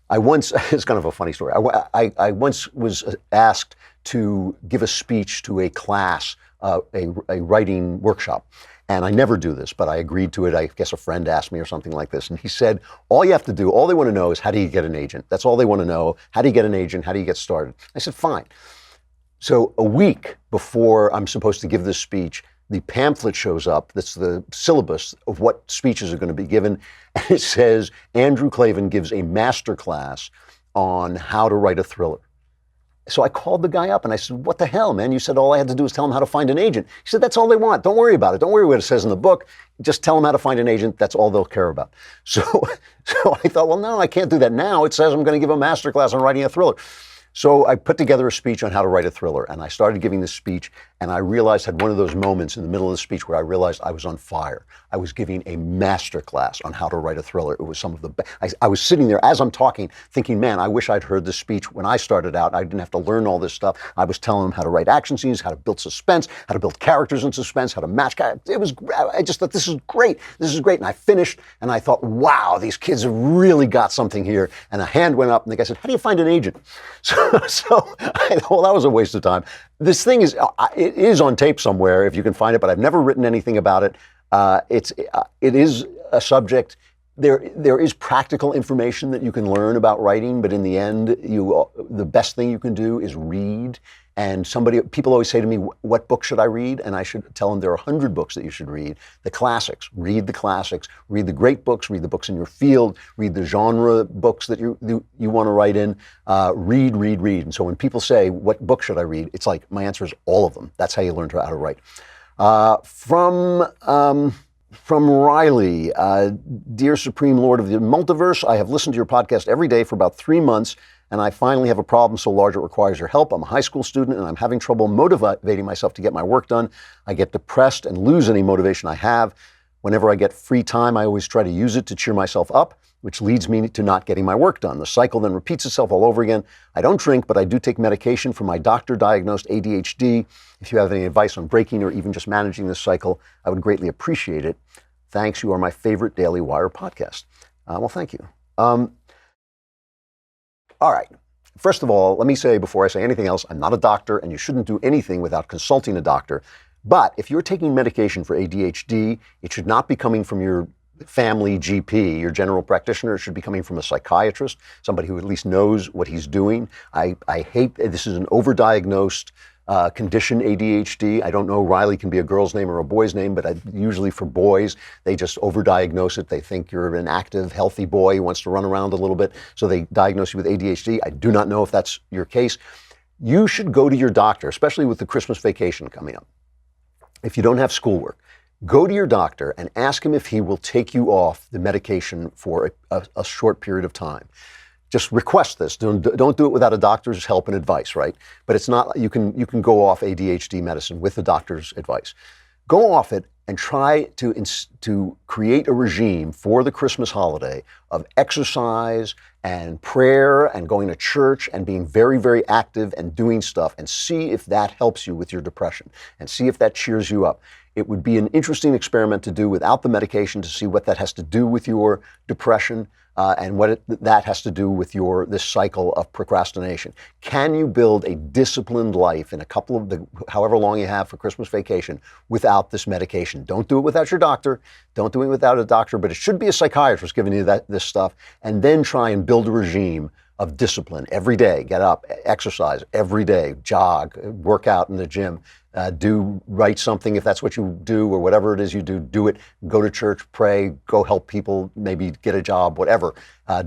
It's kind of a funny story. I once was asked to give a speech to a class, a writing workshop. And I never do this, but I agreed to it. I guess a friend asked me or something like this. And he said, all they want to know is, how do you get an agent? That's all they want to know. How do you get an agent? How do you get started? I said, fine. So a week before I'm supposed to give this speech, the pamphlet shows up. That's the syllabus of what speeches are going to be given. And it says, Andrew Klavan gives a master class on how to write a thriller. So I called the guy up and I said, what the hell, man? You said all I had to do was tell them how to find an agent. He said, that's all they want. Don't worry about it. Don't worry what it says in the book. Just tell them how to find an agent. That's all they'll care about. So I thought, well, no, I can't do that now. It says I'm going to give a master class on writing a thriller. So I put together a speech on how to write a thriller, and I started giving this speech, and I realized, had one of those moments in the middle of the speech where I realized I was on fire. I was giving a master class on how to write a thriller. It was some of the best. I was sitting there as I'm talking, thinking, man, I wish I'd heard this speech when I started out. I didn't have to learn all this stuff. I was telling them how to write action scenes, how to build suspense, how to build characters in suspense, how to match characters. I just thought, this is great. This is great. And I finished, and I thought, wow, these kids have really got something here. And a hand went up, and the guy said, how do you find an agent? So I thought, well, that was a waste of time. This thing is, it is on tape somewhere if you can find it, but I've never written anything about it. It is a subject. There is practical information that you can learn about writing, but in the end, the best thing you can do is read. And people always say to me, what book should I read? And I should tell them there are 100 books that you should read. The classics, read the classics, read the great books, read the books in your field, read the genre books that you want to write in, read. And so when people say, what book should I read? It's like, my answer is all of them. That's how you learn how to write. From Riley, dear Supreme Lord of the Multiverse, I have listened to your podcast every day for about 3 months, and I finally have a problem so large it requires your help. I'm a high school student, and I'm having trouble motivating myself to get my work done. I get depressed and lose any motivation I have. Whenever I get free time, I always try to use it to cheer myself up, which leads me to not getting my work done. The cycle then repeats itself all over again. I don't drink, but I do take medication for my doctor-diagnosed ADHD. If you have any advice on breaking or even just managing this cycle, I would greatly appreciate it. Thanks. You are my favorite Daily Wire podcast. Well, thank you. All right. First of all, let me say before I say anything else, I'm not a doctor, and you shouldn't do anything without consulting a doctor. But if you're taking medication for ADHD, it should not be coming from your family GP, your general practitioner. It should be coming from a psychiatrist, somebody who at least knows what he's doing. I hate, this is an overdiagnosed condition, ADHD. I don't know, Riley can be a girl's name or a boy's name, but usually for boys, they just overdiagnose it. They think you're an active, healthy boy who wants to run around a little bit, so they diagnose you with ADHD. I do not know if that's your case. You should go to your doctor, especially with the Christmas vacation coming up. If you don't have schoolwork, go to your doctor and ask him if he will take you off the medication for a short period of time. Just request this. Don't do it without a doctor's help and advice, right? But it's not, you can go off ADHD medicine with the doctor's advice. Go off it and try to create a regime for the Christmas holiday of exercise and prayer and going to church and being very, very active and doing stuff, and see if that helps you with your depression and see if that cheers you up. It would be an interesting experiment to do without the medication to see what that has to do with your depression and what that has to do with this cycle of procrastination. Can you build a disciplined life in however long you have for Christmas vacation without this medication? Don't do it without your doctor. Don't do it without a doctor, but it should be a psychiatrist giving you this stuff, and then try and build a regime of discipline every day. Get up, exercise every day, jog, work out in the gym, write something if that's what you do, or whatever it is you do it. Go to church, pray, go help people, maybe get a job, whatever,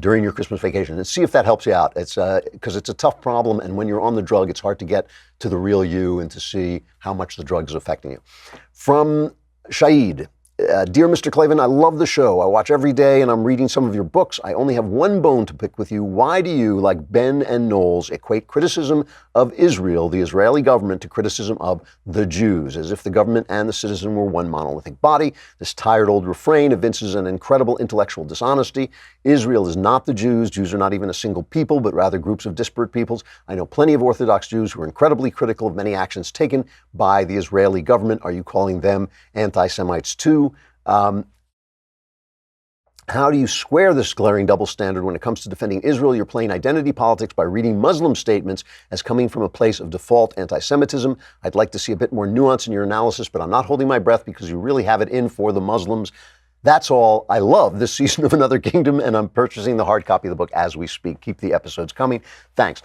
during your Christmas vacation, and see if that helps you out. It's because it's a tough problem, and when you're on the drug, it's hard to get to the real you and to see how much the drug is affecting you. From Shaid. Dear Mr. Klavan, I love the show. I watch every day and I'm reading some of your books. I only have one bone to pick with you. Why do you, like Ben and Knowles, equate criticism of Israel, the Israeli government, to criticism of the Jews, as if the government and the citizen were one monolithic body? This tired old refrain evinces an incredible intellectual dishonesty. Israel is not the Jews. Jews are not even a single people, but rather groups of disparate peoples. I know plenty of Orthodox Jews who are incredibly critical of many actions taken by the Israeli government. Are you calling them anti-Semites too? How do you square this glaring double standard when it comes to defending Israel? You're playing identity politics by reading Muslim statements as coming from a place of default anti-Semitism. I'd like to see a bit more nuance in your analysis, but I'm not holding my breath because you really have it in for the Muslims. That's all. I love this season of Another Kingdom, and I'm purchasing the hard copy of the book as we speak. Keep the episodes coming. Thanks.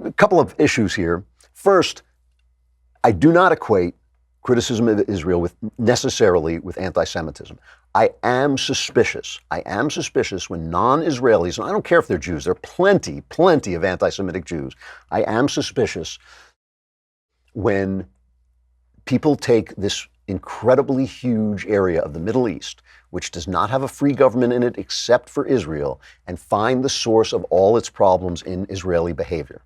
A couple of issues here. First, I do not equate criticism of Israel necessarily with anti-Semitism. I am suspicious when non-Israelis, and I don't care if they're Jews, there are plenty of anti-Semitic Jews. I am suspicious when people take this incredibly huge area of the Middle East, which does not have a free government in it except for Israel, and find the source of all its problems in Israeli behavior.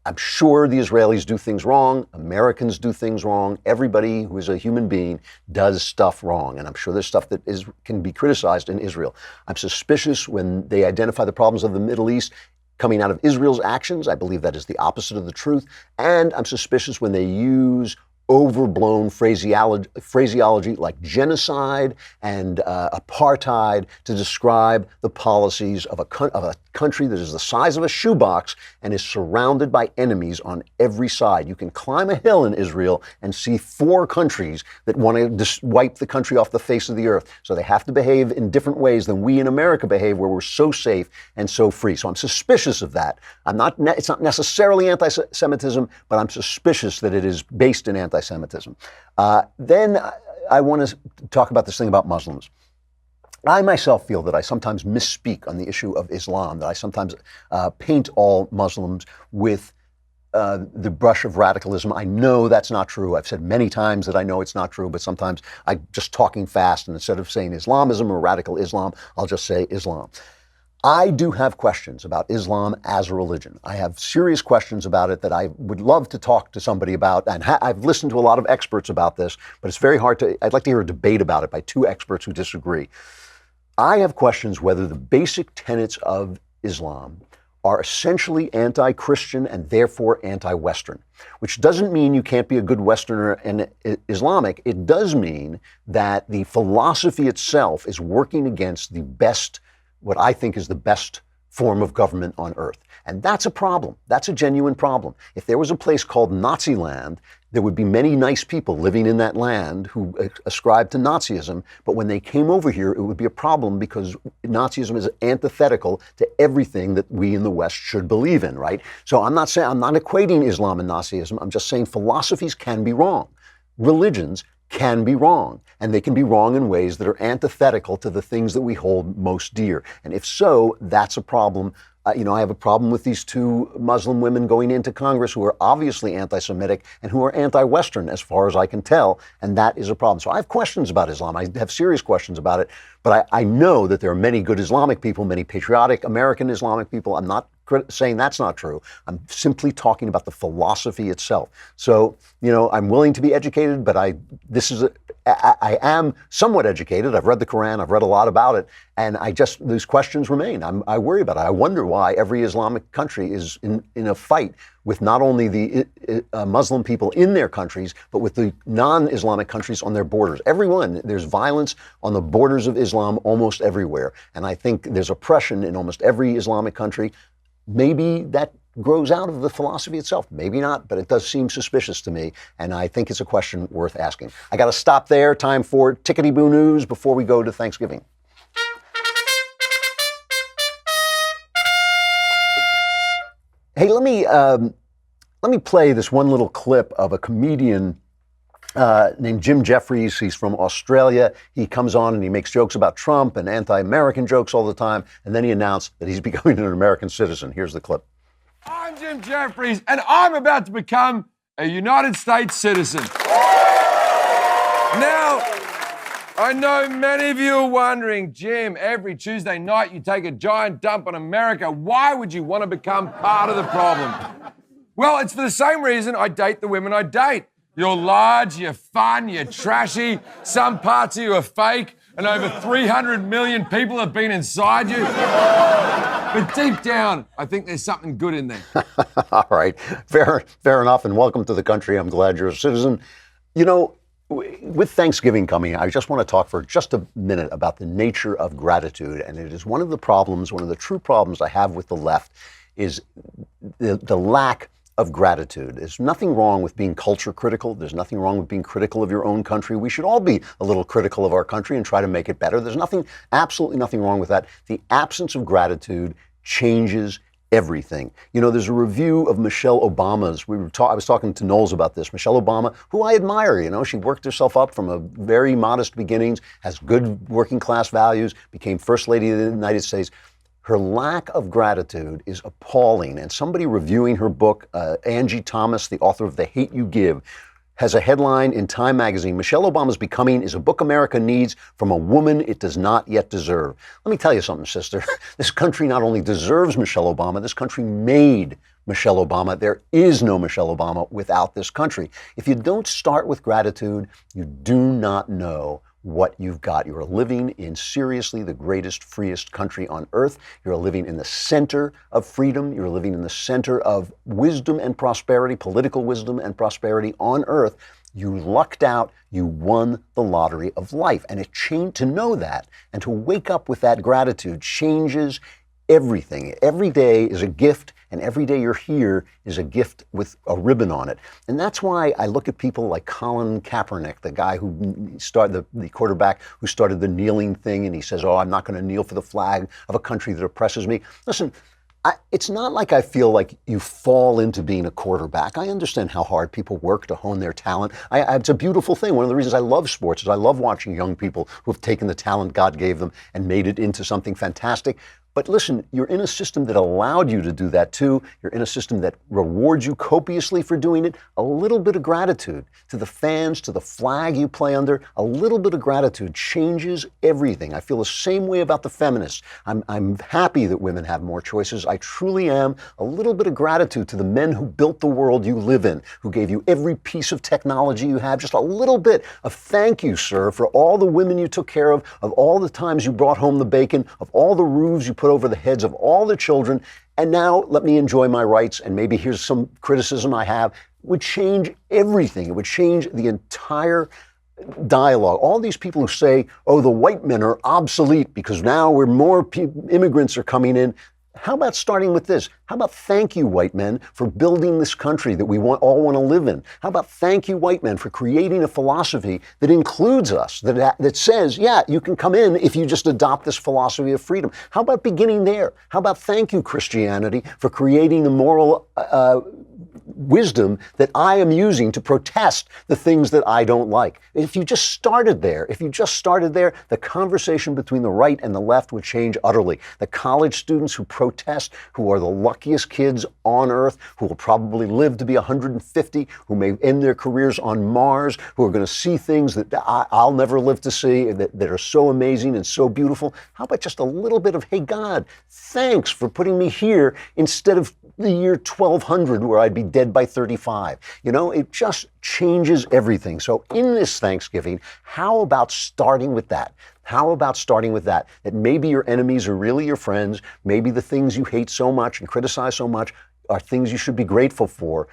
I'm sure the Israelis do things wrong. Americans do things wrong. Everybody who is a human being does stuff wrong. And I'm sure there's stuff that can be criticized in Israel. I'm suspicious when they identify the problems of the Middle East coming out of Israel's actions. I believe that is the opposite of the truth. And I'm suspicious when they use overblown phraseology like genocide and apartheid to describe the policies of a country that is the size of a shoebox and is surrounded by enemies on every side. You can climb a hill in Israel and see 4 countries that want to just wipe the country off the face of the earth. So they have to behave in different ways than we in America behave, where we're so safe and so free. So I'm suspicious of that. It's not necessarily anti-Semitism, but I'm suspicious that it is based in anti-Semitism. Then I want to talk about this thing about Muslims. I myself feel that I sometimes misspeak on the issue of Islam, that I sometimes paint all Muslims with the brush of radicalism. I know that's not true. I've said many times that I know it's not true, but sometimes I'm just talking fast, and instead of saying Islamism or radical Islam, I'll just say Islam. I do have questions about Islam as a religion. I have serious questions about it that I would love to talk to somebody about. And I've listened to a lot of experts about this, but it's very hard I'd like to hear a debate about it by 2 experts who disagree. I have questions whether the basic tenets of Islam are essentially anti-Christian and therefore anti-Western, which doesn't mean you can't be a good Westerner and Islamic. It does mean that the philosophy itself is working against the best, what I think is the best form of government on earth. And that's a problem. That's a genuine problem. If there was a place called Nazi land, there would be many nice people living in that land who ascribed to Nazism. But when they came over here, it would be a problem because Nazism is antithetical to everything that we in the West should believe in, right? So I'm not equating Islam and Nazism. I'm just saying philosophies can be wrong. Religions can be wrong, and they can be wrong in ways that are antithetical to the things that we hold most dear. And if so, that's a problem. I have a problem with these 2 Muslim women going into Congress who are obviously anti-Semitic and who are anti-Western, as far as I can tell, and that is a problem. So I have questions about Islam. I have serious questions about it, but I know that there are many good Islamic people, many patriotic American Islamic people. I'm not saying that's not true. I'm simply talking about the philosophy itself. So, I'm willing to be educated, but I am somewhat educated. I've read the Quran. I've read a lot about it. And these questions remain. I worry about it. I wonder why every Islamic country is in a fight with not only the Muslim people in their countries, but with the non-Islamic countries on their borders. There's violence on the borders of Islam almost everywhere. And I think there's oppression in almost every Islamic country. Maybe that grows out of the philosophy itself. Maybe not, but it does seem suspicious to me. And I think it's a question worth asking. I got to stop there. Time for Tickety-Boo News before we go to Thanksgiving. Hey, let me play this one little clip of a comedian named Jim Jeffries. He's from Australia. He comes on and he makes jokes about Trump and anti-American jokes all the time. And then he announced that he's becoming an American citizen. Here's the clip. I'm Jim Jeffries, and I'm about to become a United States citizen. Now, I know many of you are wondering, Jim, every Tuesday night you take a giant dump on America. Why would you want to become part of the problem? Well, it's for the same reason I date the women I date. You're large, you're fun, you're trashy, some parts of you are fake, and over 300 million people have been inside you. But deep down, I think there's something good in there. All right, fair enough, and welcome to the country. I'm glad you're a citizen. With Thanksgiving coming, I just want to talk for just a minute about the nature of gratitude, and it is one of the true problems I have with the left is the lack of gratitude. There's nothing wrong with being culture critical. There's nothing wrong with being critical of your own country. We should all be a little critical of our country and try to make it better. There's absolutely nothing wrong with that. The absence of gratitude changes everything. There's a review of Michelle Obama's. I was talking to Knowles about this. Michelle Obama, who I admire. She worked herself up from a very modest beginnings, has good working class values, became First Lady of the United States. Her lack of gratitude is appalling. And somebody reviewing her book, Angie Thomas, the author of The Hate You Give, has a headline in Time magazine: Michelle Obama's Becoming is a book America needs from a woman it does not yet deserve. Let me tell you something, sister. This country not only deserves Michelle Obama, this country made Michelle Obama. There is no Michelle Obama without this country. If you don't start with gratitude, you do not know what you've got. You are living in seriously the greatest, freest country on earth. You're living in the center of freedom. You're living in the center of wisdom and prosperity, political wisdom and prosperity on earth. You lucked out. You won the lottery of life. And it changed to know that and to wake up with that gratitude changes everything. Every day is a gift, and every day you're here is a gift with a ribbon on it. And that's why I look at people like Colin Kaepernick, the guy who started, the quarterback who started the kneeling thing, and he says, oh, I'm not going to kneel for the flag of a country that oppresses me. Listen, it's not like I feel like you fall into being a quarterback. I understand how hard people work to hone their talent. It's a beautiful thing. One of the reasons I love sports is I love watching young people who have taken the talent God gave them and made it into something fantastic. But listen, you're in a system that allowed you to do that too. You're in a system that rewards you copiously for doing it. A little bit of gratitude to the fans, to the flag you play under, a little bit of gratitude changes everything. I feel the same way about the feminists. I'm happy that women have more choices. I truly am. A little bit of gratitude to the men who built the world you live in, who gave you every piece of technology you have. Just a little bit of thank you, sir, for all the women you took care of all the times you brought home the bacon, of all the roofs you put over the heads of all the children. And now let me enjoy my rights. And maybe here's some criticism I have. It would change everything. It would change the entire dialogue. All these people who say, oh, the white men are obsolete because now immigrants are coming in. How about starting with this? How about thank you, white men, for building this country that we all want to live in? How about thank you, white men, for creating a philosophy that includes us, that says, yeah, you can come in if you just adopt this philosophy of freedom? How about beginning there? How about thank you, Christianity, for creating the moral wisdom that I am using to protest the things that I don't like? If you just started there, the conversation between the right and the left would change utterly. The college students who protest, who are the luckiest kids on earth, who will probably live to be 150, who may end their careers on Mars, who are going to see things that I'll never live to see, that are so amazing and so beautiful. How about just a little bit of, hey, God, thanks for putting me here instead of the year 1200 where I'd be dead by 35. You know, it just changes everything. So in this Thanksgiving, how about starting with that? How about starting with that? That maybe your enemies are really your friends. Maybe the things you hate so much and criticize so much are things you should be grateful for.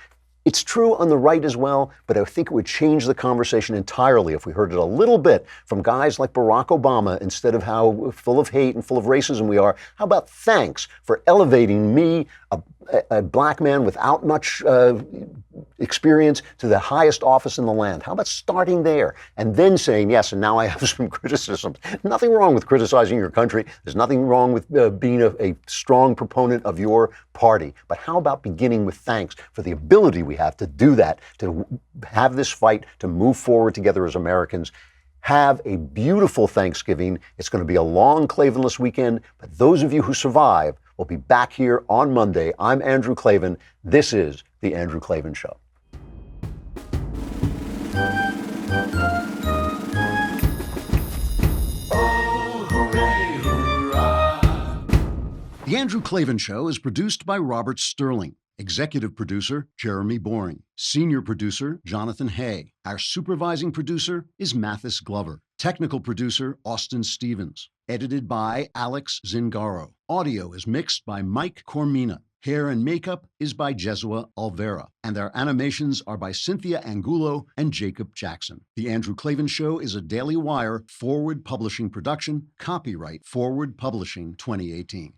It's true on the right as well, but I think it would change the conversation entirely if we heard it a little bit from guys like Barack Obama instead of how full of hate and full of racism we are. How about thanks for elevating me, a black man without much experience, to the highest office in the land? How about starting there and then saying, yes, and now I have some criticism. Nothing wrong with criticizing your country. There's nothing wrong with being a strong proponent of your party. But how about beginning with thanks for the ability we have to do that, to have this fight, to move forward together as Americans? Have a beautiful Thanksgiving. It's going to be a long Klavanless weekend, but those of you who survive will be back here on Monday. I'm Andrew Klavan. This is The Andrew Klavan Show. The Andrew Klavan Show is produced by Robert Sterling. Executive producer, Jeremy Boring. Senior producer, Jonathan Hay. Our supervising producer is Mathis Glover. Technical producer, Austin Stevens. Edited by Alex Zingaro. Audio is mixed by Mike Cormina. Hair and makeup is by Jesua Alvera. And our animations are by Cynthia Angulo and Jacob Jackson. The Andrew Klavan Show is a Daily Wire Forward Publishing production. Copyright Forward Publishing 2018.